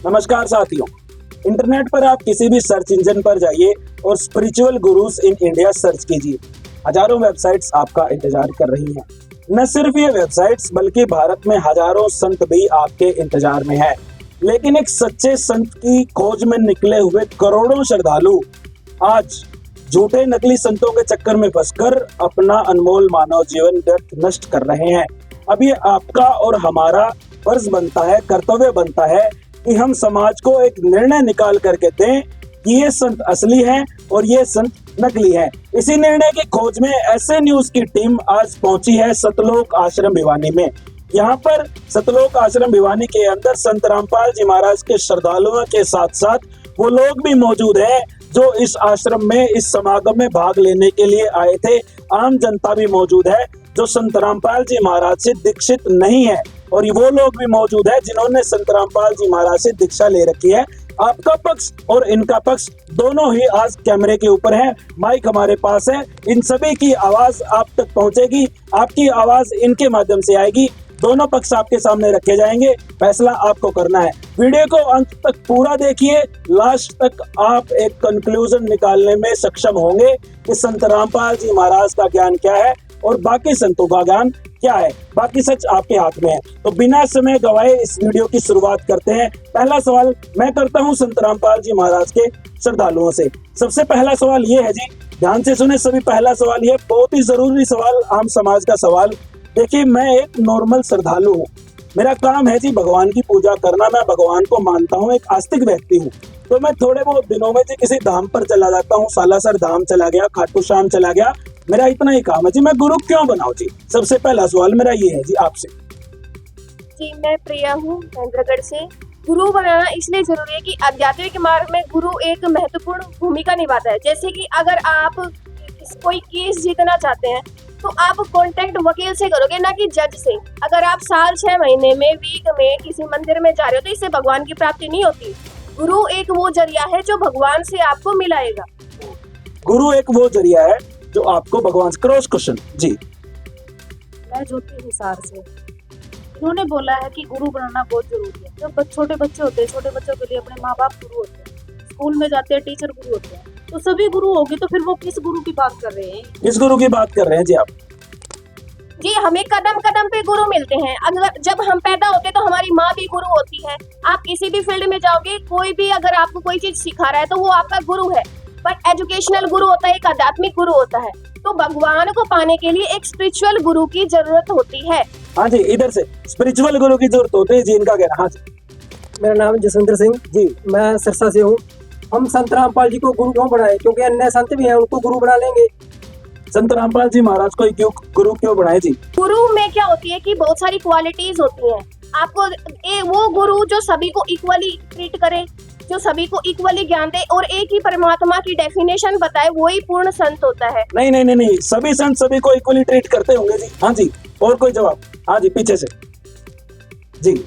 नमस्कार साथियों, इंटरनेट पर आप किसी भी सर्च इंजन पर जाइए और spiritual gurus in India search कीजिए। हजारों वेबसाइट्स आपका इंतजार कर रही हैं। न सिर्फ ये वेबसाइट्स बल्कि भारत में हजारों संत भी आपके इंतजार में है। लेकिन एक सच्चे संत की खोज में निकले हुए करोड़ों श्रद्धालु आज झूठे नकली संतों के चक्कर में फंसकर अपना अनमोल मानव जीवन व्यर्थ नष्ट कर रहे हैं। अब ये आपका और हमारा फर्ज बनता है, कर्तव्य बनता है कि हम समाज को एक निर्णय निकाल करके दें कि ये संत असली हैं और ये संत नकली हैं। इसी निर्णय की खोज में ऐसे न्यूज की टीम आज पहुंची है सतलोक आश्रम भिवानी में। यहाँ पर सतलोक आश्रम भिवानी के अंदर संत रामपाल जी महाराज के श्रद्धालुओं के साथ साथ वो लोग भी मौजूद हैं जो इस आश्रम में इस समागम में भाग लेने के लिए आए थे। आम जनता भी मौजूद है जो संत रामपाल जी महाराज से दीक्षित नहीं है और वो लोग भी मौजूद है जिन्होंने संत रामपाल जी महाराज से दीक्षा ले रखी है। आपका पक्ष और इनका पक्ष दोनों ही आज कैमरे के ऊपर है। माइक हमारे पास है, इन सभी की आवाज आप तक पहुंचेगी, आपकी आवाज इनके माध्यम से आएगी। दोनों पक्ष आपके सामने रखे जाएंगे, फैसला आपको करना है। वीडियो को अंत तक पूरा देखिए, लास्ट तक आप एक कंक्लूजन निकालने में सक्षम होंगे कि संत रामपाल जी महाराज का ज्ञान क्या है और बाकी संतों का ज्ञान क्या है। बाकी सच आपके हाथ में है। तो बिना समय गवाए इस वीडियो की शुरुआत करते हैं। पहला सवाल मैं करता हूं संत रामपाल जी महाराज के श्रद्धालुओं से। सबसे पहला सवाल ये है जी, ध्यान से सुने सभी। पहला सवाल ये बहुत ही जरूरी सवाल, आम समाज का सवाल। देखिए, मैं एक नॉर्मल श्रद्धालु हूँ, मेरा काम है जी भगवान की पूजा करना। मैं भगवान को मानता हूँ, एक आस्तिक व्यक्ति हूँ। तो मैं थोड़े बहुत दिनों में जी किसी धाम पर चला जाता हूँ, सालासर धाम चला गया, खाटू श्याम चला गया, मेरा इतना ही काम है जी। मैं गुरु क्यों बनाऊं जी? सबसे पहला सवाल मेरा ये है जी आपसे। जी, मैं प्रिया हूँ महेंद्रगढ़ से। गुरु बनाना इसलिए जरूरी है कि आध्यात्मिक मार्ग में गुरु एक महत्वपूर्ण भूमिका निभाता है। जैसे कि अगर आप कोई केस जीतना चाहते हैं तो आप कांटेक्ट वकील से करोगे, ना कि जज से। अगर आप साल 6 महीने में वीक में किसी मंदिर में जा रहे हो तो इससे भगवान की प्राप्ति नहीं होती। गुरु एक वो जरिया है जो भगवान से आपको मिलाएगा। गुरु एक वो जरिया है जो आपको भगवान से। क्रॉस क्वेश्चन जी। मैं ज्योति हिसार से। इन्होंने बोला है कि गुरु बनाना बहुत जरूरी है। जब छोटे बच्चे होते हैं, छोटे बच्चों के लिए अपने माँ बाप गुरु होते हैं, स्कूल में जाते हैं टीचर गुरु होते हैं, तो सभी गुरु होंगे। तो फिर वो किस गुरु की बात कर रहे हैं? किस गुरु की बात कर रहे हैं जी आप? जी, हमें कदम कदम पे गुरु मिलते हैं। अगर जब हम पैदा होते तो हमारी माँ भी गुरु होती है। आप किसी भी फील्ड में जाओगे, कोई भी अगर आपको कोई चीज सिखा रहा है तो वो आपका गुरु है। पर एजुकेशनल गुरु होता है, एक आध्यात्मिक गुरु होता है। तो भगवान को पाने के लिए एक स्पिरिचुअल गुरु की जरूरत होती है। हाँ जी, इधर से स्पिरिचुअल गुरु की जरूरत होती है जी, इनका कहना। हाँ जी। मेरा नाम जसविंदर सिंह जी, मैं सिरसा से हूँ। हम संत रामपाल जी को गुरु क्यों बनाए? क्योंकि अन्य संत भी हैं, उनको गुरु बना लेंगे। संत रामपाल जी महाराज को क्यों गुरु क्यों बनाए जी? गुरु में क्या होती है कि बहुत सारी क्वालिटीज होती हैं। आपको वो गुरु जो सभी को इक्वली ट्रीट करे, जो सभी को इक्वली ज्ञान दे और एक ही परमात्मा की डेफिनेशन बताए, वही पूर्ण संत होता है। नहीं नहीं नहीं नहीं, सभी संत सभी को इक्वली ट्रीट करते होंगे जी। हाँ जी, और कोई जवाब? हाँ जी, पीछे से जी।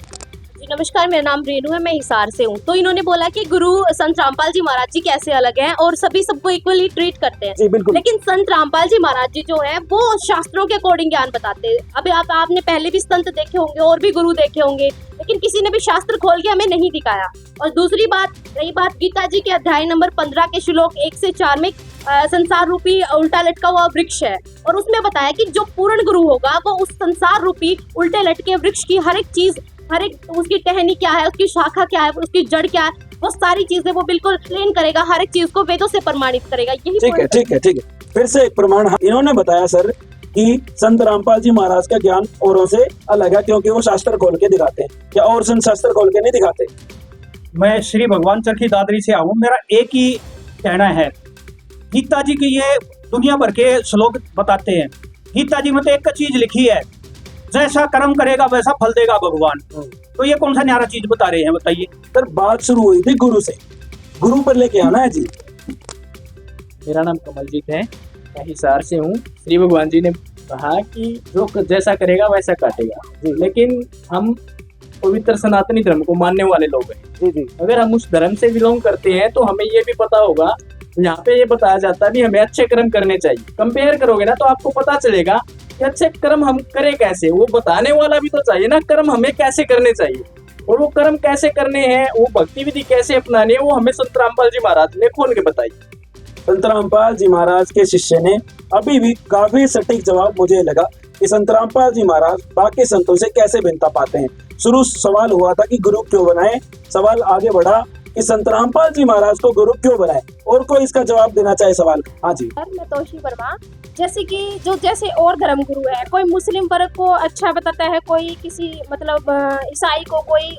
नमस्कार, मेरा नाम रेनू है, मैं हिसार से हूँ। तो इन्होंने बोला कि गुरु संत रामपाल जी महाराज जी कैसे अलग हैं और सभी सबको इक्वली ट्रीट करते हैं जी, बिल्कुल। लेकिन संत रामपाल जी महाराज जी जो है वो शास्त्रों के अकॉर्डिंग ज्ञान बताते हैं। अभी आपने पहले भी संत देखे होंगे और भी गुरु देखे होंगे, लेकिन किसी ने भी शास्त्र खोल के हमें नहीं दिखाया। और दूसरी बात, रही बात गीता जी के अध्याय नंबर 15 के श्लोक 1 से 4 में संसार रूपी उल्टा लटका हुआ वृक्ष है और उसमें बताया कि जो पूर्ण गुरु होगा वो उस संसार रूपी उल्टे लटके वृक्ष की हर एक चीज, हर एक उसकी टहनी क्या है, उसकी शाखा क्या है, उसकी जड़ क्या है, वो सारी चीजें वो बिल्कुल एक्सप्लेन करेगा, हर एक चीज को वेदों से प्रमाणित करेगा। यही ठीक है, ठीक है, ठीक है। फिर से एक प्रमाण इन्होंने बताया सर कि संत रामपाल जी महाराज का ज्ञान औरों से अलग है क्योंकि वो शास्त्र खोल के दिखाते हैं। क्या और संत शास्त्र खोल के नहीं दिखाते? मैं श्री भगवान चरखी दादरी से आऊँ। मेरा एक ही कहना है, गीता जी की ये दुनिया भर के श्लोक बताते हैं। गीता जी में तो एक चीज लिखी है, जैसा कर्म करेगा वैसा फल देगा भगवान। तो ये कौन सा न्यारा चीज बता रहे हैं, बताइए सर। बात शुरू हुई थी गुरु से, गुरु पर लेके आना है जी। मेरा नाम कमलजीत है, मैं हिसार से हूँ। श्री भगवान जी ने कहा कि जो जैसा करेगा वैसा काटेगा। लेकिन हम पवित्र सनातनी धर्म को मानने वाले लोग हैं जी जी। अगर हम उस धर्म से बिलोंग करते हैं तो हमें ये भी पता होगा, यहाँ पे ये बताया जाता है भी हमें अच्छे कर्म करने चाहिए। कंपेयर करोगे ना तो आपको पता चलेगा कि अच्छे कर्म हम करें कैसे। वो बताने वाला भी तो चाहिए ना, कर्म हमें कैसे करने चाहिए। और वो कर्म कैसे करने हैं, वो भक्ति विधि कैसे अपनानी है, वो हमें संत रामपाल जी महाराज ने खोल के बताई। संत रामपाल जी महाराज के शिष्य ने अभी भी काफी सटीक जवाब मुझे लगा कि संत रामपाल जी महाराज बाकी संतों से कैसे भिन्नता पाते हैं। शुरू सवाल हुआ था कि गुरु क्यों बनाए, सवाल आगे बढ़ा कि संत रामपाल जी महाराज को गुरु क्यों बनाए, और कोई इसका जवाब देना चाहे सवाल। हाँ जी। सर मैं तोशी वर्मा, जैसे कि जैसे और धर्म गुरु है, कोई मुस्लिम वर्ग को अच्छा बताता है, कोई किसी मतलब ईसाई को, कोई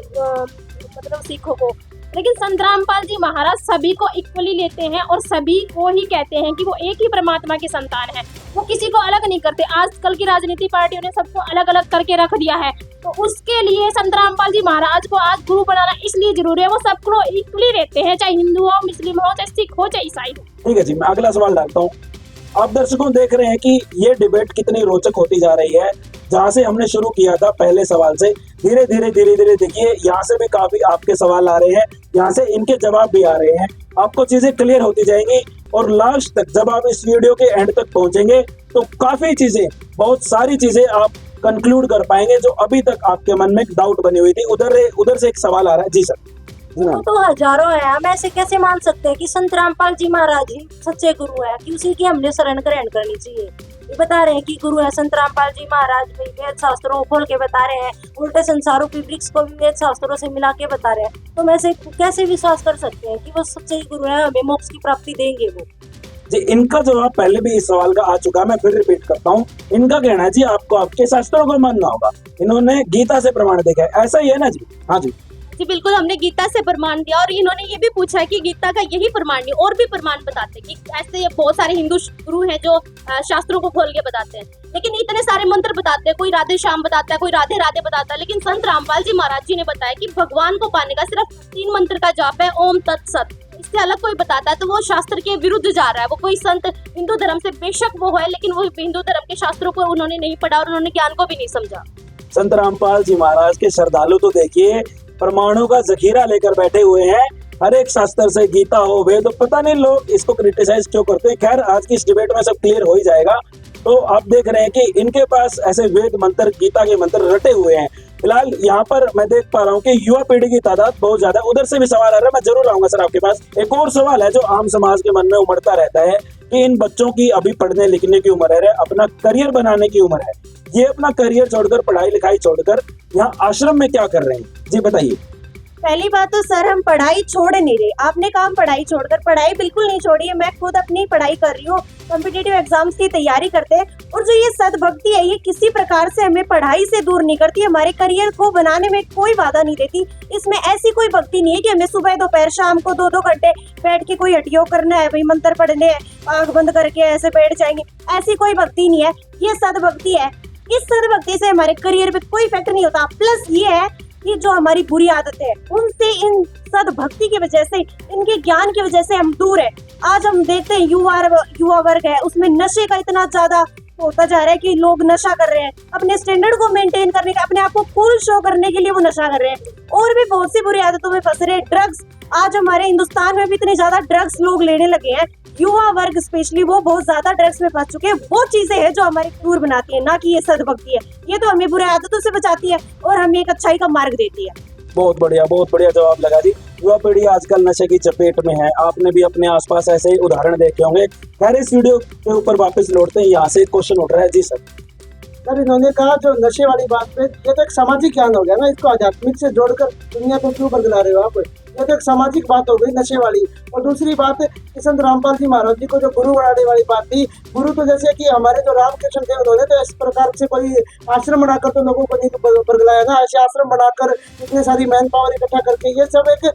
मतलब सिखों को, लेकिन संत रामपाल जी महाराज सभी को इक्वली लेते हैं और सभी को ही कहते हैं कि वो एक ही परमात्मा के संतान है। वो किसी को अलग नहीं करते। आजकल की राजनीति पार्टियों ने सबको अलग अलग करके रख दिया है, तो उसके लिए संत रामपाल जी महाराज को आज गुरु बनाना इसलिए जरूरी है। वो सबको इक्वली लेते हैं, चाहे हिंदू हो, मुस्लिम हो, चाहे सिख हो, चाहे ईसाई हो। ठीक है जी, मैं अगला सवाल डालता हूँ। आप दर्शकों देख रहे हैं कि ये डिबेट कितनी रोचक होती जा रही है। जहाँ से हमने शुरू किया था पहले सवाल से, धीरे धीरे देखिए यहाँ से भी काफी आपके सवाल आ रहे हैं, यहाँ से इनके जवाब भी आ रहे हैं। आपको चीजें क्लियर होती जाएंगी और लास्ट तक जब आप इस वीडियो के एंड तक पहुंचेंगे तो काफी चीजें, बहुत सारी चीजें आप कंक्लूड कर पाएंगे जो अभी तक आपके मन में डाउट बनी हुई थी। उधर से एक सवाल आ रहा है। जी सर। गुरु तो हजारों है, हम ऐसे कैसे मान सकते हैं कि संत रामपाल जी महाराज ही सच्चे गुरु है, कि उसी की हमने शरण ग्रहण करनी चाहिए। ये बता रहे हैं कि गुरु है संत रामपाल जी महाराज, भी वेद शास्त्रों को खोल के बता रहे हैं, उल्टे संसार रूपी वृक्ष को भी वेद शास्त्रों से मिला के बता रहे हैं। तो हम ऐसे कैसे विश्वास कर सकते हैं कि वो सच्चे गुरु है, हमें मोक्ष की प्राप्ति देंगे वो। जी, इनका जवाब पहले भी इस सवाल का आ चुका है, मैं फिर रिपीट करता हूँ। इनका कहना है जी आपको आपके शास्त्रों को मानना होगा, इन्होंने गीता से प्रमाण देखा है, ऐसा ही है ना जी? हाँ जी जी बिल्कुल, हमने गीता से प्रमाण दिया और इन्होंने ये भी पूछा है कि गीता का यही प्रमाण नहीं और भी प्रमाण बताते हैं कि ऐसे बहुत सारे हिंदू गुरु हैं जो शास्त्रों को खोल के बताते हैं, लेकिन इतने सारे मंत्र बताते हैं। कोई राधे श्याम बताता है, कोई राधे राधे बताता है, लेकिन संत रामपाल जी महाराज जी ने बताया कि भगवान को पाने का सिर्फ 3 मंत्र का जाप है, ओम तत्सत। इससे अलग कोई बताता है तो वो शास्त्र के विरुद्ध जा रहा है। वो कोई संत हिंदू धर्म से बेशक वो है, लेकिन वो हिंदू धर्म के शास्त्रों को उन्होंने नहीं पढ़ा और उन्होंने ज्ञान को भी नहीं समझा। संत रामपाल जी महाराज के श्रद्धालु तो देखिए प्रमाणों का जखीरा लेकर बैठे हुए हैं, हर एक शास्त्र से, गीता हो, वेद, तो पता नहीं लोग इसको क्रिटिसाइज क्यों करते हैं। खैर आज की इस डिबेट में सब क्लियर हो ही जाएगा। तो आप देख रहे हैं कि इनके पास ऐसे वेद मंत्र, गीता के मंत्र रटे हुए हैं। फिलहाल यहाँ पर मैं देख पा रहा हूँ कि युवा पीढ़ी की तादाद बहुत ज्यादा। उधर से भी सवाल आ रहा है, मैं जरूर आऊंगा सर आपके पास। एक और सवाल है जो आम समाज के मन में उमड़ता रहता है कि इन बच्चों की अभी पढ़ने लिखने की उम्र है, अपना करियर बनाने की उम्र है, ये अपना करियर छोड़कर, पढ़ाई लिखाई छोड़कर यहाँ आश्रम में क्या कर रहे हैं? जी बताइए। पहली बात तो सर हम पढ़ाई छोड़ नहीं रहे। आपने कहा पढ़ाई छोड़कर, पढ़ाई बिल्कुल नहीं छोड़ी है। मैं खुद अपनी पढ़ाई कर रही हूँ, कॉम्पिटिटिव एग्जाम्स की तैयारी करते हैं। और जो ये सद्भक्ति है, ये किसी प्रकार से हमें पढ़ाई से दूर नहीं करती, हमारे करियर को बनाने में कोई बाधा नहीं देती। इसमें ऐसी कोई भक्ति नहीं है कि हमें सुबह दोपहर शाम को 2-2 घंटे बैठ के कोई हटियो करना है, भाई मंत्र पढ़ने हैं, आंख बंद करके ऐसे बैठ जाएंगे, ऐसी कोई भक्ति नहीं है। ये सद्भक्ति है। इस सद्भक्ति से हमारे करियर पे कोई इफेक्ट नहीं होता। प्लस ये है कि जो हमारी बुरी आदतें हैं उनसे, इन सद्भक्ति की वजह से, इनके ज्ञान की वजह से हम दूर है। आज हम देखते हैं युवा वर्ग है, उसमें नशे का इतना ज्यादा होता जा रहा है कि लोग नशा कर रहे हैं, अपने स्टैंडर्ड को मेंटेन करने का, अपने आप को कूल शो करने के लिए वो नशा कर रहे हैं। और भी बहुत सी बुरी आदतों में फंस रहे हैं। ड्रग्स, आज हमारे हिंदुस्तान में भी इतने ज्यादा ड्रग्स लोग लेने लगे हैं, युवा वर्ग स्पेशली वो बहुत ज्यादा ड्रग्स में फंस चुके हैं। वो चीजें हैं जो हमारे दूर बनाती है, ना कि ये सद्भक्ति है। ये तो हमें बुरे आदतों से बचाती है और हमें एक अच्छाई का मार्ग देती है। बहुत बढ़िया जवाब लगा जी। युवा पीढ़ी आजकल नशे की चपेट में है, आपने भी अपने आसपास ऐसे ही उदाहरण देखे होंगे। खैर इस वीडियो के ऊपर वापस लौटते हैं, यहाँ से एक क्वेश्चन उठ रहा है। जी सर। सर इन्होंने कहा जो नशे वाली बात पे, ये तो एक सामाजिक ज्ञान हो गया ना, इसको आध्यात्मिक से जोड़कर दुनिया को क्यों बदला रहे हो आप? ये तो एक सामाजिक बात हो गई नशे वाली। और दूसरी बात कि संत रामपाल जी महाराज जी को जो गुरु बनाने वाली बात थी, गुरु तो जैसे कि हमारे जो रामकृष्ण थे, उन्होंने तो इस प्रकार से कोई आश्रम बनाकर तो लोगों को नहीं बदलाया ना। ऐसे आश्रम बनाकर इतनी सारी मैन पावर इकट्ठा करके ये सब एक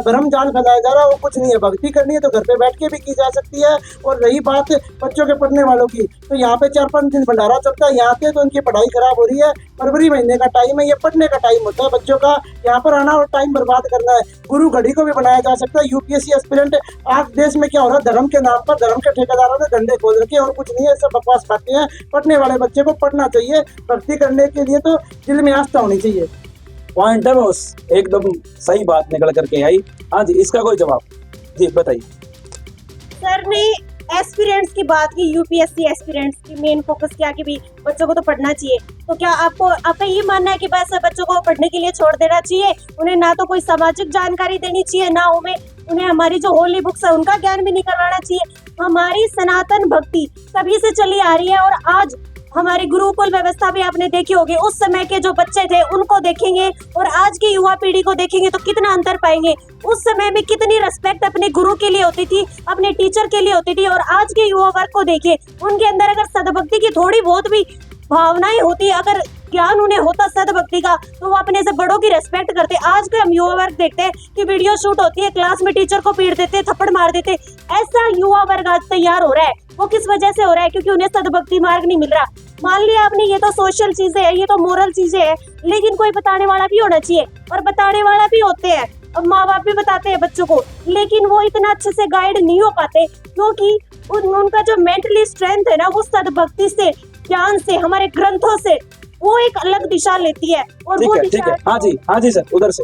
भ्रम जाल फैलाया जा रहा है। वो कुछ नहीं है। भक्ति करनी है तो घर पे बैठ के भी की जा सकती है। और रही बात बच्चों के पढ़ने वालों की, तो यहाँ पे 4-5 दिन भंडारा चलता है, यहाँ पे तो उनकी पढ़ाई खराब हो रही है। फरवरी महीने का टाइम है, ये पढ़ने का टाइम होता है बच्चों का, यहाँ पर आना और टाइम बर्बाद करना है। गुरु घड़ी को भी बनाया जा सकता है। यूपीएससी एस्पिरेंट, आज देश में क्या हो रहा है, धर्म के नाम पर धर्म के ठेकेदारों ने डंडे खोल रखे और कुछ नहीं है, सब बकवास बातें हैं। पढ़ने वाले बच्चे को पढ़ना चाहिए। भक्ति करने के लिए तो दिल में आस्था होनी चाहिए। पॉइंट है बॉस, एकदम सही बात निकल करके आई। हाँ जी, इसका कोई जवाब? जी बताइए। सर ने एस्पिरेंट्स की बात की, यूपीएससी एस्पिरेंट्स की मेन फोकस किया कि भी बच्चों को तो पढ़ना चाहिए, तो क्या आपका ये मानना है कि बस बच्चों को पढ़ने के लिए छोड़ देना चाहिए, उन्हें ना तो कोई सामाजिक जानकारी देनी चाहिए, ना उन्हें हमारी जो होली बुक्स है उनका ज्ञान भी नहीं करवाना चाहिए? हमारी सनातन भक्ति तभी से चली आ रही है, और आज हमारी गुरुकुल व्यवस्था भी आपने देखी होगी। उस समय के जो बच्चे थे उनको देखेंगे और आज की युवा पीढ़ी को देखेंगे तो कितना अंतर पाएंगे। उस समय में कितनी रिस्पेक्ट अपने गुरु के लिए होती थी, अपने टीचर के लिए होती थी, और आज के युवा वर्ग को देखिए, उनके अंदर अगर सद्भक्ति की थोड़ी बहुत भी भावनाएं होती, अगर ज्ञान उन्हें होता सद्भक्ति का, तो वो अपने से बड़ों की रेस्पेक्ट करते। आज के हम युवा वर्ग देखते हैं कि वीडियो शूट होती है, क्लास में टीचर को पीट देते, थप्पड़ मार देते। ऐसा युवा वर्ग आज तैयार हो रहा है, वो किस वजह से हो रहा है? क्योंकि उन्हें सद्भक्ति मार्ग नहीं मिल रहा। मान लिया आपने, ये तो सोशल चीजें है, ये तो मोरल चीजें है, लेकिन कोई बताने वाला भी होना चाहिए, और बताने वाला भी होते हैं, अब माँ बाप भी बताते हैं बच्चों को, लेकिन वो इतना अच्छे से गाइड नहीं हो पाते, क्योंकि उनका जो मेंटली स्ट्रेंथ है ना, वो सद्भक्ति से, ज्ञान से, हमारे ग्रंथों से वो एक अलग दिशा लेती है। और वो ठीक है। हाँ जी सर, उधर से।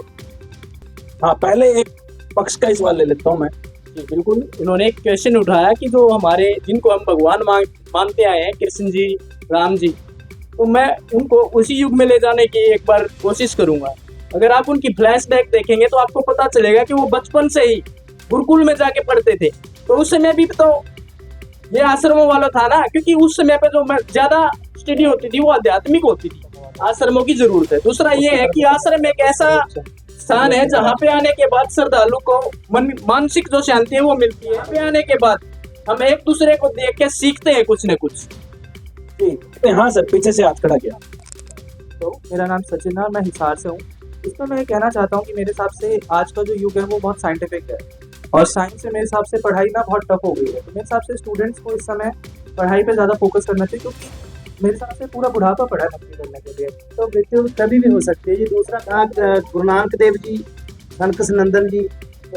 हाँ, पहले एक पक्ष का ही सवाल ले लेता हूँ मैं। जी बिल्कुल, इन्होंने एक क्वेश्चन उठाया कि जो हमारे जिनको हम भगवान मानते आए हैं, कृष्ण जी, राम जी, तो मैं उनको उसी युग में ले जाने की एक बार कोशिश करूंगा। अगर आप उनकी फ्लैशबैक देखेंगे तो आपको पता चलेगा कि वो बचपन से ही गुरुकुल में जाके पढ़ते थे। तो उस समय भी तो ये आश्रमों वाला था ना, क्योंकि उस समय पे जो ज्यादा स्टडी होती थी वो आध्यात्मिक होती थी, आश्रमों की जरूरत है। दूसरा ये है कि आश्रम एक ऐसा स्थान है जहाँ पे आने के बाद श्रद्धालु को मानसिक जो शांति है वो मिलती है। यहाँ पे आने के बाद हम एक दूसरे को देख के सीखते हैं कुछ न कुछ। हाँ सर, पीछे से हाथ खड़ा किया। तो मेरा नाम सचिन है, मैं हिसार से हूँ। इसमें मैं कहना चाहता हूँ कि मेरे हिसाब से आज का जो युग है वो बहुत साइंटिफिक है, और साइंस से मेरे हिसाब से पढ़ाई ना बहुत टफ हो गई है। तो मेरे हिसाब से स्टूडेंट्स को इस समय पढ़ाई पे ज़्यादा फोकस करना चाहिए, क्योंकि मेरे हिसाब से पूरा बुढ़ापा पड़ा है नौकरी करने के लिए। तो मृत्यु कभी भी हो सकती है। ये दूसरा कहा, गुरु नानक देव जी, धन कृष्ण नंदन जी,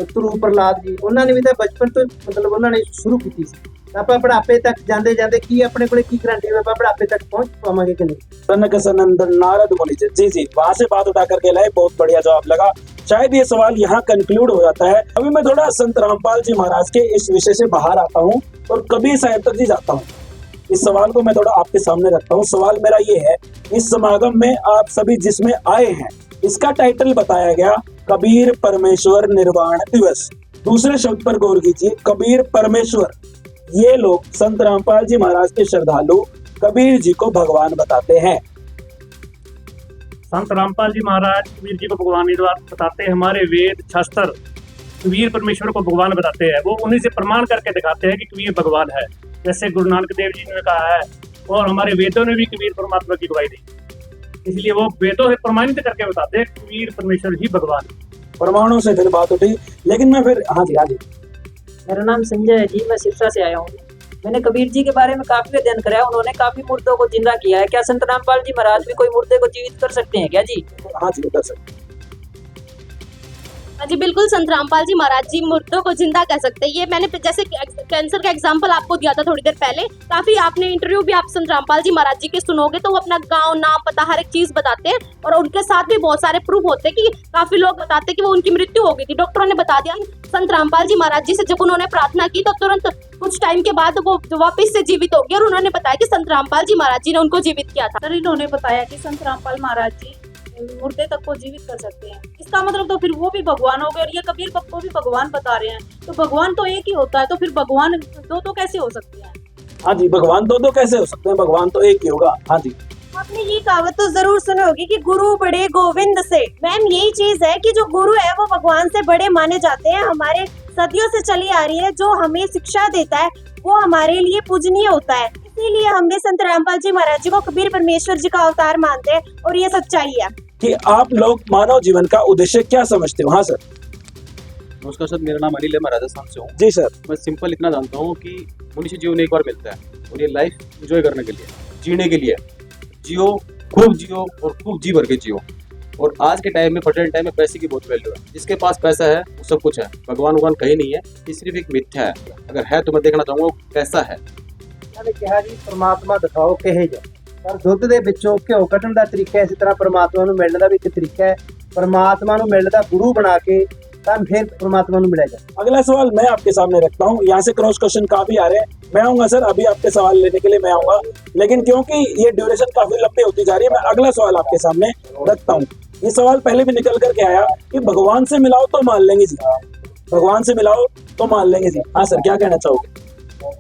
ਧਰੂ ਪ੍ਰਹਲਾਦ ਜੀ, ਉਹਨਾਂ ਨੇ ਵੀ ਤਾਂ ਬਚਪਨ ਤੋਂ ਮਤਲਬ ਉਹਨਾਂ ਨੇ ਸ਼ੁਰੂ ਕੀਤੀ ਸੀ। ਆਪਾਂ ਬੁਢਾਪੇ ਤੱਕ ਜਾਂਦੇ ਜਾਂਦੇ ਕੀ ਆਪਣੇ ਕੋਲੇ ਕੀ गारंटी है ਆਪਾਂ बुढ़ापे तक पहुंच पाएंगे कि नहीं? धन कृष्ण नंदन नारद मुनि जी, वहां से बात उठा करके लाए, बहुत बढ़िया जवाब लगा। शायद ये सवाल यहाँ कंक्लूड हो जाता है। अभी मैं थोड़ा संत रामपाल जी महाराज के इस विषय से बाहर आता हूँ और कबीर साहिब तक जी जाता हूँ। इस सवाल को मैं थोड़ा आपके सामने रखता हूँ। सवाल मेरा ये है, इस समागम में आप सभी जिसमें आए हैं, इसका टाइटल बताया गया कबीर परमेश्वर निर्वाण दिवस। दूसरे शब्द पर गौर कीजिए, कबीर परमेश्वर। ये लोग संत रामपाल जी महाराज के श्रद्धालु कबीर जी को भगवान बताते हैं। संत रामपाल जी महाराज कबीर जी को भगवान बताते हैं। हमारे वेद शास्त्र कबीर परमेश्वर को भगवान बताते हैं। वो उन्हीं से प्रमाण करके दिखाते हैं कि कबीर भगवान है। जैसे गुरु नानक देव जी ने कहा है, और हमारे वेदों ने भी कबीर परमात्मा की गवाही दी, इसलिए वो वेदों से प्रमाणित करके बताते हैं कबीर परमेश्वर ही भगवान। परमाणु से फिर बात उठी, लेकिन मैं फिर हाँ जी मेरा नाम संजय है जी, मैं सिरसा से आया हूँ। मैंने कबीर जी के बारे में काफी अध्ययन करा है। उन्होंने काफी मुर्दों को जिंदा किया है। क्या संत रामपाल जी महाराज भी कोई मुर्दे को जीवित कर सकते हैं क्या जी? हाँ जी, कर सकते हैं। जी बिल्कुल, संत रामपाल जी महाराज जी मुर्दों को जिंदा कह सकते हैं। ये मैंने जैसे कैंसर का एग्जांपल आपको दिया था थोड़ी देर पहले। काफी आपने इंटरव्यू भी आप संत रामपाल जी महाराज जी के सुनोगे तो वो अपना गांव, नाम, पता, हर एक चीज बताते हैं, और उनके साथ भी बहुत सारे प्रूफ होते हैं कि काफी लोग बताते हैं कि वो उनकी मृत्यु हो गई थी। डॉक्टरों ने बता दिया। संत रामपाल जी महाराज जी से जब उन्होंने प्रार्थना की तो तुरंत कुछ टाइम के बाद वो वापस से जीवित हो गए, और उन्होंने बताया कि संत रामपाल जी महाराज जी ने उनको जीवित किया था। सर, इन्होंने बताया कि संत रामपाल महाराज जी मुर्दे तक को जीवित कर सकते हैं। इसका मतलब तो फिर वो भी भगवान हो गए, और ये कबीर को भी भगवान बता रहे हैं। तो भगवान तो एक ही होता है, तो फिर भगवान दो कैसे हो सकते हैं? हाँ जी, भगवान दो कैसे हो सकते हैं? भगवान तो एक ही होगा। हाँ जी, आपने ये कहावत तो जरूर सुनी होगी कि गुरु बड़े गोविंद से। मैम, यही चीज है कि जो गुरु है वो भगवान से बड़े माने जाते हैं। हमारे सदियों से चली आ रही है, जो हमें शिक्षा देता है वो हमारे लिए पूजनीय होता है। इसीलिए हमने संत रामपाल जी महाराज जी को कबीर परमेश्वर जी का अवतार मानते हैं, और ये सच्चाई है। कि आप लोग मानव जीवन का उद्देश्य क्या समझते हो? हाँ सर। नमस्कार सर, मेरा नाम अनिल है, मैं राजस्थान से हूँ। जी सर। मैं सिंपल इतना जानता हूँ कि मनुष्य जीवन एक बार मिलता है, और ये लाइफ एंजॉय करने के लिए, जीने के लिए जियो, खूब जियो और खूब जी भर के जियो। और आज के टाइम में, प्रेजेंट टाइम में पैसे की बहुत वैल्यू है। जिसके पास पैसा है वो सब कुछ है। भगवान कहीं नहीं है, ये सिर्फ एक मिथ्या है। अगर है तो मैं देखना चाहूँगा कैसा है। मैंने कहा जी, परमात्मा दिखाओ कहे जा, पर ਦੁੱਧ ਦੇ ਵਿੱਚੋਂ ਘਿਓ ਕੱਢਣ ਦਾ ਤਰੀਕਾ ਇਸੇ ਤਰ੍ਹਾਂ ਪਰਮਾਤਮਾ ਨੂੰ ਮਿਲਣ ਦਾ ਵੀ ਇੱਕ ਤਰੀਕਾ ਹੈ। ਪਰਮਾਤਮਾ ਨੂੰ ਮਿਲਣ ਦਾ ਗੁਰੂ ਬਣਾ ਕੇ काम फिर परमात्मा ने मिलेगा। अगला सवाल मैं आपके सामने रखता हूँ। यहाँ से क्रॉस क्वेश्चन काफी आ रहे हैं, मैं आऊंगा सर, अभी आपके सवाल लेने के लिए मैं आऊंगा, लेकिन क्योंकि ये ड्यूरेशन काफी लंबी होती जा रही है, मैं अगला सवाल आपके सामने रखता हूँ। ये सवाल पहले भी निकल करके आया कि भगवान से मिलाओ तो मान लेंगे जी, भगवान से मिलाओ तो मान लेंगे जी। हाँ सर, क्या कहना चाहोगे?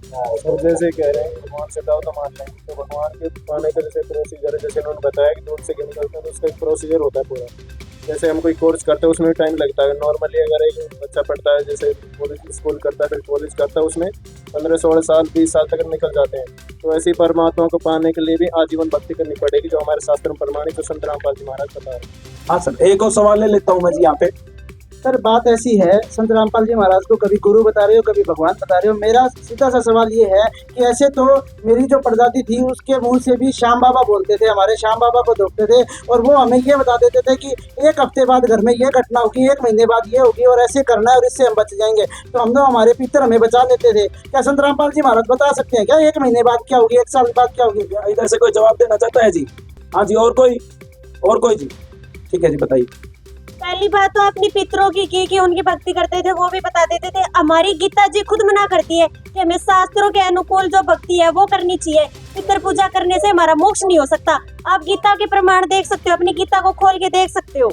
सर जैसे कह रहे हैं भगवान से मिलाओ तो मान लेंगे, तो भगवान के पाने का जैसे प्रोसीजर है, जैसे उन्होंने बताया कि दूध से घी निकलता है तो उसका एक प्रोसीजर होता है पूरा। जैसे हम कोई कोर्स करते हैं उसमें टाइम लगता है। नॉर्मली अगर एक बच्चा पढ़ता है, जैसे कॉलेज स्कूल करता है, फिर कॉलेज करता है, उसमें 15-16 साल 20 साल तक निकल जाते हैं। तो ऐसी परमात्मा को पाने के लिए भी आजीवन भक्ति करनी पड़ेगी, जो हमारे शास्त्र में प्रमाणित, जो संत रामपाल जी महाराज बता रहे हैं। हाँ सर, एक और सवाल ले लेता हूँ मैं जी यहाँ पे। सर बात ऐसी है, संत रामपाल जी महाराज को कभी गुरु बता रहे हो, कभी भगवान बता रहे हो। मेरा सीधा सा सवाल ये है कि ऐसे तो मेरी जो परदादी थी उसके मुंह से भी श्याम बाबा बोलते थे, हमारे श्याम बाबा को देखते थे, और वो हमें ये बता देते थे कि 1 हफ्ते बाद घर में ये घटना होगी, 1 महीने बाद ये होगी, और ऐसे करना है और इससे हम बच जाएंगे। तो हम तो हमारे पितर हमें बचा लेते थे। क्या संत रामपाल जी महाराज बता सकते हैं क्या 1 महीने बाद क्या होगी, 1 साल बाद क्या होगी? इधर से कोई जवाब देना चाहता है जी? हाँ जी, और कोई जी? ठीक है जी, बताइए। पहली बात तो अपनी पितरों की कि उनकी भक्ति करते थे, वो भी बता देते थे। हमारी गीता जी खुद मना करती है कि हमें शास्त्रों के अनुकूल जो भक्ति है वो करनी चाहिए। पितर पूजा करने से हमारा मोक्ष नहीं हो सकता। आप गीता के प्रमाण देख सकते हो, अपनी गीता को खोल के देख सकते हो।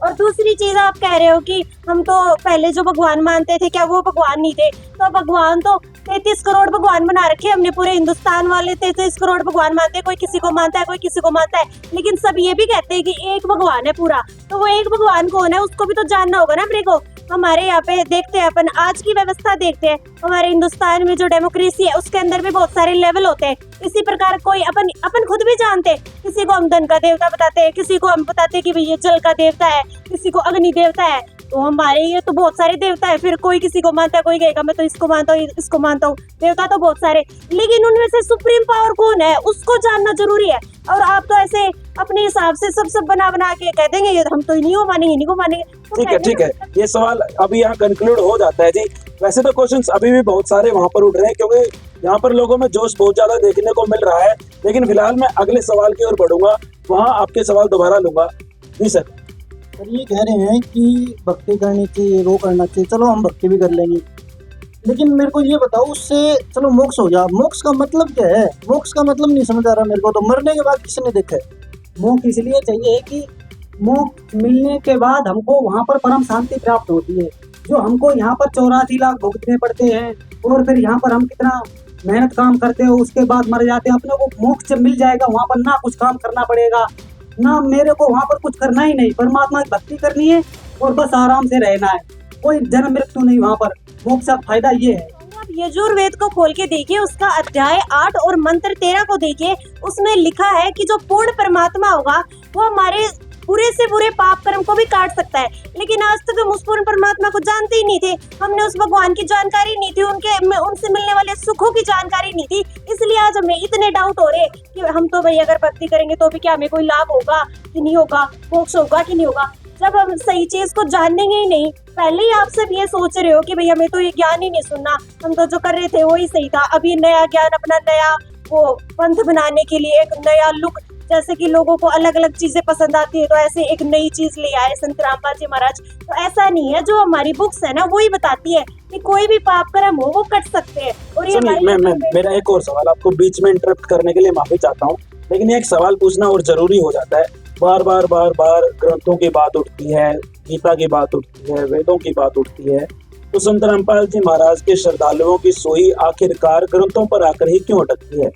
और दूसरी चीज आप कह रहे हो कि हम तो पहले जो भगवान मानते थे क्या वो भगवान नहीं थे? तो भगवान तो 33 करोड़ भगवान बना रखे हमने, पूरे हिंदुस्तान वाले 33 करोड़ भगवान मानते हैं। कोई किसी को मानता है, कोई किसी को मानता है, लेकिन सब ये भी कहते हैं कि एक भगवान है पूरा। तो वो एक भगवान कौन है उसको भी तो जानना होगा ना अपने को। हमारे यहाँ पे देखते हैं अपन, आज की व्यवस्था देखते हैं, हमारे हिंदुस्तान में जो डेमोक्रेसी है उसके अंदर भी बहुत सारे लेवल होते हैं। इसी प्रकार कोई अपन खुद भी जानते हैं, किसी को हम धन का देवता बताते हैं, किसी को हम बताते हैं कि भाई ये जल का देवता है, किसी को अग्नि देवता है। तो हमारे ये तो बहुत सारे देवता है। फिर कोई किसी को मानता है, कोई कहेगा मैं तो इसको मानता हूँ, इसको मानता हूँ। देवता तो बहुत सारे, लेकिन उनमें से सुप्रीम पावर कौन है उसको जानना जरूरी है। और आप तो ऐसे अपने हिसाब से सब बना के कह देंगे ये हम तो इन्हीं को मानेंगे, इन्हीं को मानेंगे। तो ठीक है, ये सवाल अभी यहाँ कंक्लूड हो जाता है जी। वैसे तो क्वेश्चंस अभी भी बहुत सारे वहाँ पर उठ रहे हैं, क्योंकि यहाँ पर लोगों में जोश बहुत ज्यादा देखने को मिल रहा है। लेकिन फिलहाल मैं अगले सवाल की ओर बढ़ूंगा, वहाँ आपके सवाल दोबारा लूंगा। जी सर। सर ये कह रहे हैं कि भक्ति करनी चाहिए, वो करना चाहिए, चलो हम भक्ति भी कर लेंगे, लेकिन मेरे को ये बताओ उससे चलो मोक्ष हो जा, मोक्ष का मतलब क्या है? मोक्ष का मतलब नहीं समझ आ रहा मेरे को। तो मरने के बाद किसने देखा है? मोक्ष इसलिए चाहिए कि मोक्ष मिलने के बाद हमको वहाँ पर परम शांति प्राप्त होती है। जो हमको यहाँ पर 84 लाख भुगतने पड़ते हैं, और फिर यहाँ पर हम कितना मेहनत काम करते हो, उसके बाद मर जाते हैं। अपने को मोक्ष जब मिल जाएगा वहाँ पर ना कुछ काम करना पड़ेगा, ना मेरे को वहाँ पर कुछ करना ही नहीं, परमात्मा की भक्ति करनी है और बस आराम से रहना है, कोई जन्म मृत्यु नहीं वहाँ पर। मोक्ष का फायदा ये है। आप यजुर्वेद को खोल के देखिए, उसका अध्याय 8 और मंत्र 13 को देखिए, उसमें लिखा है कि जो पूर्ण परमात्मा होगा वो हमारे पूरे से पूरे पाप कर्म को भी काट सकता है। लेकिन आज तक हम उस पूर्ण परमात्मा को जानते ही नहीं थे, हमने उस भगवान की जानकारी नहीं थी, उनसे मिलने वाले सुखों की जानकारी नहीं थी। इसलिए आज हमें इतने डाउट हो रहे कि हम तो भाई अगर भक्ति करेंगे तो भी क्या हमें कोई लाभ होगा कि नहीं होगा, मोक्ष होगा कि नहीं होगा। जब हम सही चीज को जानेंगे ही नहीं, पहले ही आप सब ये सोच रहे हो कि भाई हमें तो ये ज्ञान ही नहीं सुनना, हम तो जो कर रहे थे वही सही था। अब ये नया ज्ञान, अपना नया वो पंथ बनाने के लिए एक नया लुक, जैसे कि लोगों को अलग अलग चीजें पसंद आती है तो ऐसे एक नई चीज ले आए संत रामपाल जी महाराज। तो ऐसा नहीं है, जो हमारी बुक्स है ना वही बताती है कि कोई भी पाप कर्म हो वो कट सकते हैं। और ये मेरा एक और सवाल, आपको बीच में इंटरप्ट करने के लिए माफी चाहता हूँ, लेकिन एक सवाल पूछना और जरूरी हो जाता है। बार बार ग्रंथों की बात उठती है, गीता की बात उठती है, वेदों की बात उठती है, तो संत रामपाल जी महाराज के श्रद्धालुओं की सोई आखिरकार ग्रंथों पर आकर ही क्यों अटकती है?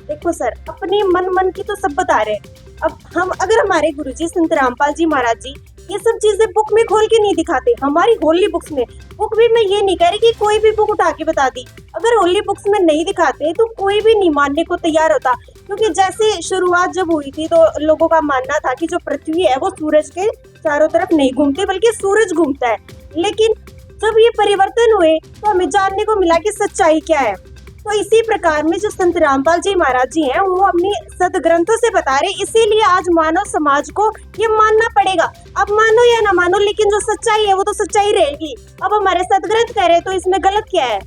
देखो सर, अपने मन की तो सब बता रहे हैं। अब हम अगर हमारे गुरुजी संत रामपाल जी महाराज जी ये सब चीजें बुक में खोल के नहीं दिखाते, हमारी होली बुक्स में, बुक भी मैं ये नहीं कह रही कि कोई भी बुक उठा के बता दी, अगर होली बुक्स में नहीं दिखाते तो कोई भी नहीं मानने को तैयार होता। क्योंकि जैसे शुरुआत जब हुई थी तो लोगों का मानना था कि जो पृथ्वी है वो सूरज के चारों तरफ नहीं घूमती बल्कि सूरज घूमता है। लेकिन जब ये परिवर्तन हुए तो हमें जानने को मिला कि सच्चाई क्या है। तो इसी प्रकार में जो संत रामपाल जी महाराज जी हैं वो अपनी सदग्रंथों से बता रहे, इसीलिए आज मानव समाज को ये मानना पड़ेगा। अब मानो या ना मानो, लेकिन जो सच्चाई है वो तो सच्चाई रहेगी। अब हमारे सदग्रंथ कह रहे तो इसमें गलत क्या है?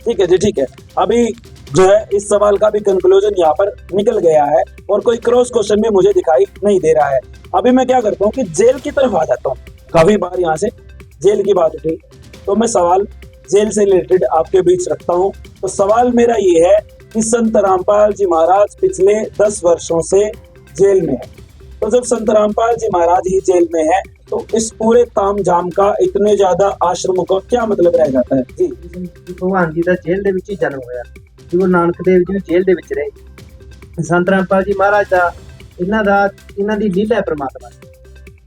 ठीक है जी, ठीक है। अभी जो है इस सवाल का भी कंक्लूजन यहाँ पर निकल गया है और कोई क्रॉस क्वेश्चन भी मुझे दिखाई नहीं दे रहा है। अभी मैं क्या करता हूँ कि जेल की तरफ आ जाता हूँ। काफी बार यहाँ से जेल की बात उठी तो मैं सवाल जेल से रिलेटेड आपके बीच रखता हूँ। तो सवाल मेरा ये है कि संत रामपाल जी महाराज पिछले 10 वर्षों से जेल में है। तो जब संत रामपाल जी महाराज ही जेल में है तो इस पूरे तामझाम का, इतने ज्यादा आश्रमों का क्या मतलब रह जाता है जी? भगवान जी का जेल ਦੇ ਵਿੱਚ ਹੀ जन्म ਹੋਇਆ। ਗੁਰੂ ਨਾਨਕ ਦੇਵ ਜੀ जेल ਦੇ ਵਿੱਚ ਰਹੇ। संत रामपाल जी महाराज ਦਾ ਇਹਨਾਂ ਦੀ लीला है परमात्मा।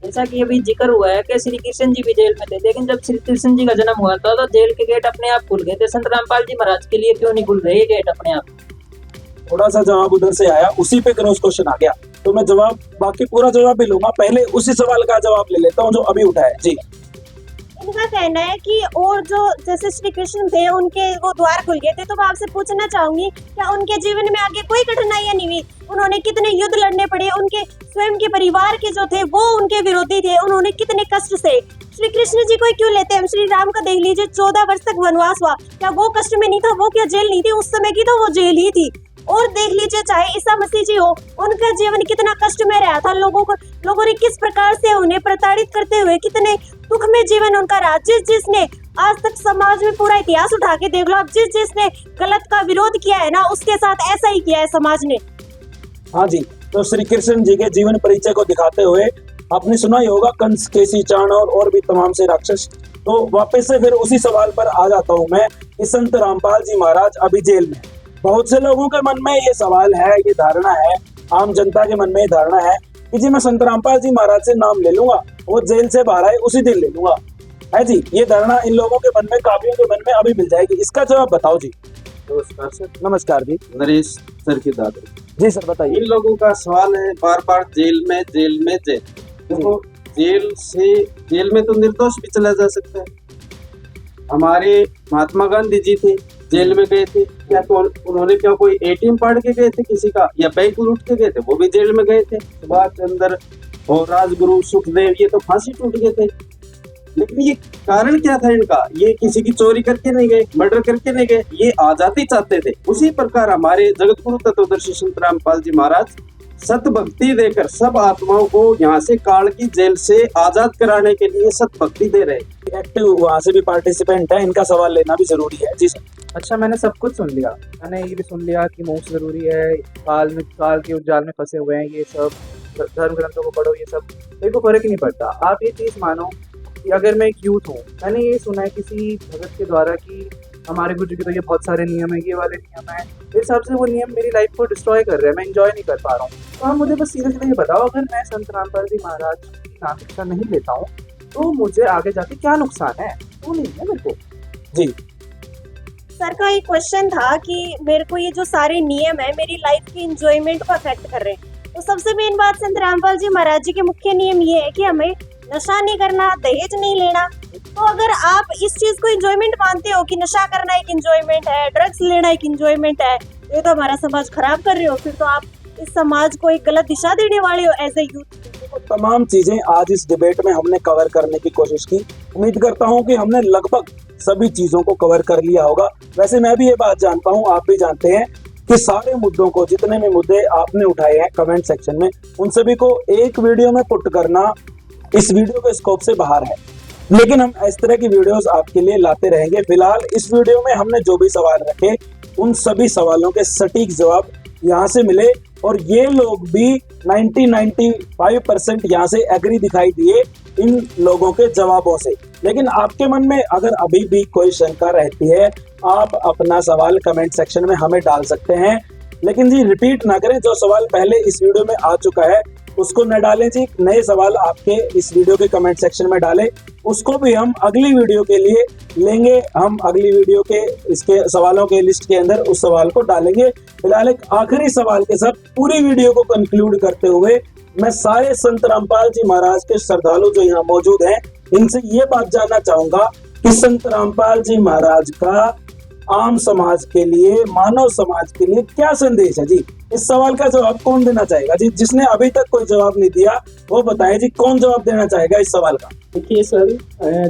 जैसा कि अभी जिक्र हुआ है कि श्री कृष्ण जी भी जेल में थे, लेकिन जब श्री कृष्ण जी का जन्म हुआ था तो जेल के गेट अपने आप खुल गए थे। संत रामपाल जी महाराज के लिए क्यों नहीं खुल रहे ये गेट अपने आप? थोड़ा सा जवाब उधर से आया, उसी पे क्रॉस क्वेश्चन आ गया, तो मैं जवाब बाकी पूरा जवाब भी लूंगा, पहले उसी सवाल का जवाब ले लेता हूँ जो अभी उठा है जी। इनका कहना है कि और जो जैसे श्री कृष्ण थे उनके वो द्वार खुल गए थे, तो मैं आपसे पूछना चाहूंगी क्या उनके जीवन में आगे कोई कठिनाइयां नहीं हुई? उन्होंने कितने युद्ध लड़ने पड़े? उनके स्वयं के परिवार के जो थे वो उनके विरोधी थे, उन्होंने कितने कष्ट सहे? श्री कृष्ण जी को क्यों लेते हैं? हम श्री राम का देख लीजिए, 14 वर्ष तक वनवास हुआ, क्या वो कष्ट में नहीं था? वो क्या जेल नहीं थी? उस समय की तो वो जेल ही थी। और देख लीजिए चाहे ईसा मसीह जी हो, उनका जीवन कितना कष्ट में रहा था। लोगों ने किस प्रकार से उन्हें प्रताड़ित करते हुए कितने दुख में जीवन उनका रहा। जिसने आज तक समाज में पूरा इतिहास उठा के देख लो आप, जिसने गलत का विरोध किया है ना, उसके साथ ऐसा ही किया है समाज ने। हाँ जी, तो श्री कृष्ण जी के जीवन परिचय को दिखाते हुए आपने सुना ही होगा कंस, केसी, चाणक्य और भी तमाम से राक्षस। तो वापस से फिर उसी सवाल पर आ जाता हूँ मैं कि संत रामपाल जी महाराज अभी जेल में। बहुत से लोगों के मन में ये सवाल है, ये धारणा है, आम जनता के मन में ये धारणा है कि जी मैं संत रामपाल जी महाराज से नाम ले लूंगा, वो जेल से बाहर आए उसी दिन ले लूंगा, है जी। ये धारणा इन लोगों के मन में, काफियों के मन में अभी मिल जाएगी। इसका जवाब बताओ जी। नमस्कार सर। नमस्कार जी। नरेश सर की दादरी। जी सर बताइए। इन लोगों का सवाल है बार बार जेल में देखो, जेल में तो निर्दोष भी चला जा सकता है। हमारे महात्मा गांधी जी थे, जेल में गए थे, क्या तो उन्होंने क्या कोई एटीएम फाड़ के गए थे किसी का, या बैंक लूट के गए थे? वो भी जेल में गए थे। सुभाष चंद्र और राजगुरु सुखदेव ये तो फांसी टूट गए थे। लेकिन ये कारण क्या था इनका? ये किसी की चोरी करके नहीं गए, मर्डर करके नहीं गए, ये आजादी चाहते थे। उसी प्रकार हमारे जगत गुरु तत्वदर्शी संत रामपाल जी महाराज सत भक्ति देकर सब आत्माओं को यहाँ से काल की जेल से आजाद कराने के लिए सत भक्ति दे रहे। एक्टिव वहाँ से भी पार्टिसिपेंट है, इनका सवाल लेना भी जरूरी है जी सर। अच्छा, मैंने सब कुछ सुन लिया। मैंने ये भी सुन लिया कि मोक्ष जरूरी है, काल के उजाल में फंसे हुए हैं, ये सब धर्म ग्रंथों को पढ़ो, ये सब मेरे को फर्क ही नहीं पड़ता। आप ये चीज मानो कि अगर मैं एक यूथ हूँ, मैंने ये सुना है किसी भगत के द्वारा कि हमारे गुरु जी के तो ये बहुत सारे नियम है, ये वाले नियम है, मेरे हिसाब से वो नियम मेरी लाइफ को डिस्ट्रॉय कर रहे हैं, मैं एंजॉय नहीं कर पा रहा हूँ। तो आप मुझे बस सीरियसली ये बताओ, अगर मैं संत रामपाल जी महाराज की नाम शिक्षा नहीं लेता हूँ तो मुझे आगे जाके क्या नुकसान है? वो नहीं है मेरे को जी। सर का एक क्वेश्चन था कि मेरे को ये जो सारे नियम है मेरी लाइफ की एंजॉयमेंट को अफेक्ट कर रहे हैं। तो सबसे मेन बात संत रामपाल जी महाराज जी के मुख्य नियम ये है कि हमें नशा नहीं करना, दहेज नहीं लेना। तो अगर आप इस चीज को एंजॉयमेंट मानते हो कि नशा करना एक एंजॉयमेंट है, ड्रग्स लेना एक एंजॉयमेंट है, ये तो हमारा समाज खराब कर रहे हो, फिर तो आप इस समाज को एक गलत दिशा देने वाले हो एज ए यूथ। तमाम चीजें आज इस डिबेट में हमने कवर करने की कोशिश की। उम्मीद करता हूं कि हमने लगभग सभी चीजों को कवर कर लिया होगा। वैसे मैं भी ये बात जानता हूं, आप भी जानते हैं कि सारे मुद्दों को, जितने भी मुद्दे आपने उठाए हैं कमेंट सेक्शन में, उन सभी को एक वीडियो में पुट करना इस वीडियो के स्कोप से बाहर है। लेकिन हम इस तरह की वीडियोस आपके लिए लाते रहेंगे। फिलहाल इस वीडियो में हमने जो भी सवाल रखे उन सभी सवालों के सटीक जवाब यहाँ से मिले और ये लोग भी 90-95% यहाँ से एग्री दिखाई दिए इन लोगों के जवाबों से। लेकिन आपके मन में अगर अभी भी कोई शंका रहती है, आप अपना सवाल कमेंट सेक्शन में हमें डाल सकते हैं। लेकिन जी रिपीट ना करें, जो सवाल पहले इस वीडियो में आ चुका है उसको न डालें जी। नए सवाल आपके इस वीडियो के कमेंट सेक्शन में डालें, उसको भी हम अगली वीडियो के लिए लेंगे। हम अगली वीडियो के इसके सवालों के लिस्ट के अंदर उस सवाल को डालेंगे। फिलहाल एक आखिरी सवाल के साथ पूरी वीडियो को कंक्लूड करते हुए मैं सारे संत रामपाल जी महाराज के श्रद्धालु जो यहाँ मौजूद हैं इनसे ये बात जानना चाहूंगा कि संत रामपाल जी महाराज का आम समाज के लिए, मानव समाज के लिए क्या संदेश है जी? इस सवाल का जवाब कौन देना चाहेगा जी? जिसने अभी तक कोई जवाब नहीं दिया वो बताएं जी, कौन जवाब देना चाहेगा इस सवाल का? देखिए सर,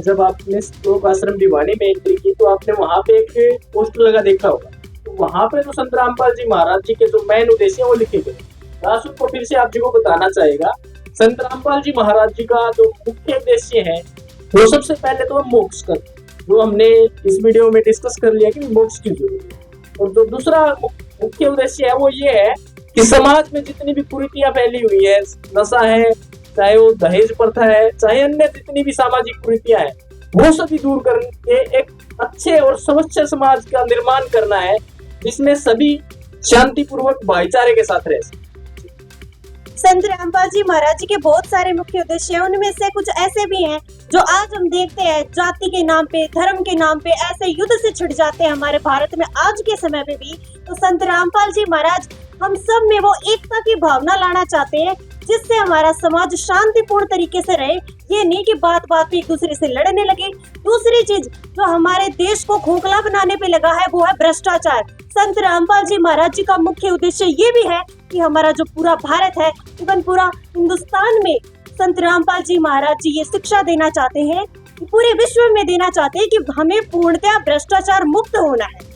जब आपने श्लोक आश्रम दीवानी में एंट्री की तो आपने वहाँ पे एक पोस्टर लगा देखा होगा। तो वहाँ पे जो संत रामपाल जी महाराज जी के जो मेन उद्देश्य है वो लिखे गए। दास को फिर से आप जी को बताना चाहेगा, संत रामपाल जी महाराज जी का जो मुख्य उद्देश्य है वो सबसे पहले तो मोक्ष कर, जो हमने इस वीडियो में डिस्कस कर लिया कि मोक्ष क्यों जरूरी है। और जो दूसरा मुख्य उद्देश्य है वो ये है कि समाज में जितनी भी कुरीतियां फैली हुई है, नशा है, चाहे वो दहेज प्रथा है, चाहे अन्य जितनी भी सामाजिक कुरीतियां हैं, वो सभी दूर करके एक अच्छे और स्वच्छ समाज का निर्माण करना है, जिसमें सभी शांतिपूर्वक भाईचारे के साथ रह। संत रामपाल जी महाराज जी के बहुत सारे मुख्य उद्देश्य हैं, उनमें से कुछ ऐसे भी हैं जो आज हम देखते हैं जाति के नाम पे, धर्म के नाम पे ऐसे युद्ध से छिड़ जाते हैं हमारे भारत में आज के समय में भी। तो संत रामपाल जी महाराज हम सब में वो एकता की भावना लाना चाहते हैं, जिससे हमारा समाज शांतिपूर्ण तरीके से रहे। ये नहीं कि बात बात पे एक दूसरे से लड़ने लगे। दूसरी चीज जो हमारे देश को खोखला बनाने पे लगा है वो है भ्रष्टाचार। संत रामपाल जी महाराज जी का मुख्य उद्देश्य ये भी है कि हमारा जो पूरा भारत है, इवन पूरा हिंदुस्तान में संत रामपाल जी महाराज जी ये शिक्षा देना चाहते हैं, पूरे विश्व में देना चाहते हैं कि हमें पूर्णतः भ्रष्टाचार मुक्त होना है।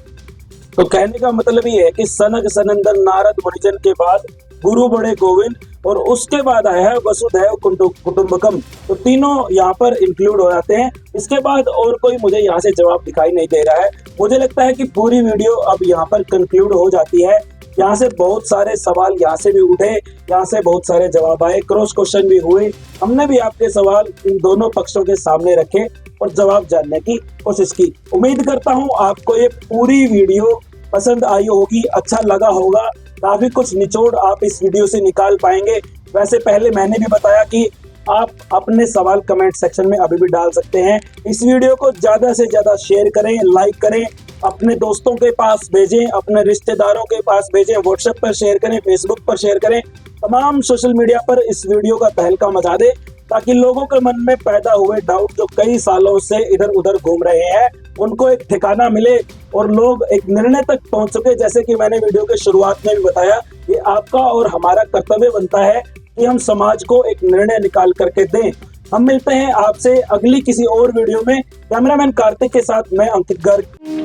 तो कहने का मतलब ये है कि सनक सनंदन नारद मुनिजन के बाद गुरु बड़े गोविंद और उसके बाद आया है वसुधैव कुटुंबकम। तो तीनों यहाँ पर इंक्लूड हो जाते हैं। इसके बाद और कोई मुझे यहाँ से जवाब दिखाई नहीं दे रहा है। मुझे लगता है कि पूरी वीडियो अब यहाँ पर कंक्लूड हो जाती है। यहाँ से बहुत सारे सवाल यहाँ से भी उठे, यहाँ से बहुत सारे जवाब आए, क्रॉस क्वेश्चन भी हुए। हमने भी आपके सवाल इन दोनों पक्षों के सामने रखे और जवाब जानने की कोशिश की। उम्मीद करता हूँ आपको ये पूरी वीडियो पसंद आई होगी, अच्छा लगा होगा। काफी कुछ निचोड़ आप इस वीडियो से निकाल पाएंगे। वैसे पहले मैंने भी बताया कि आप अपने सवाल कमेंट सेक्शन में अभी भी डाल सकते हैं। इस वीडियो को ज्यादा से ज्यादा शेयर करें, लाइक करें, अपने दोस्तों के पास भेजें, अपने रिश्तेदारों के पास भेजें, व्हाट्सएप पर शेयर करें, फेसबुक पर शेयर करें, तमाम सोशल मीडिया पर इस वीडियो का तहलका मचा दें, ताकि लोगों के मन में पैदा हुए डाउट जो कई सालों से इधर उधर घूम रहे हैं उनको एक ठिकाना मिले और लोग एक निर्णय तक पहुंच सके। जैसे कि मैंने वीडियो के शुरुआत में भी बताया, ये आपका और हमारा कर्तव्य बनता है कि हम समाज को एक निर्णय निकाल करके दें। हम मिलते हैं आपसे अगली किसी और वीडियो में। कैमरामैन कार्तिक के साथ मैं अंकित गर्ग।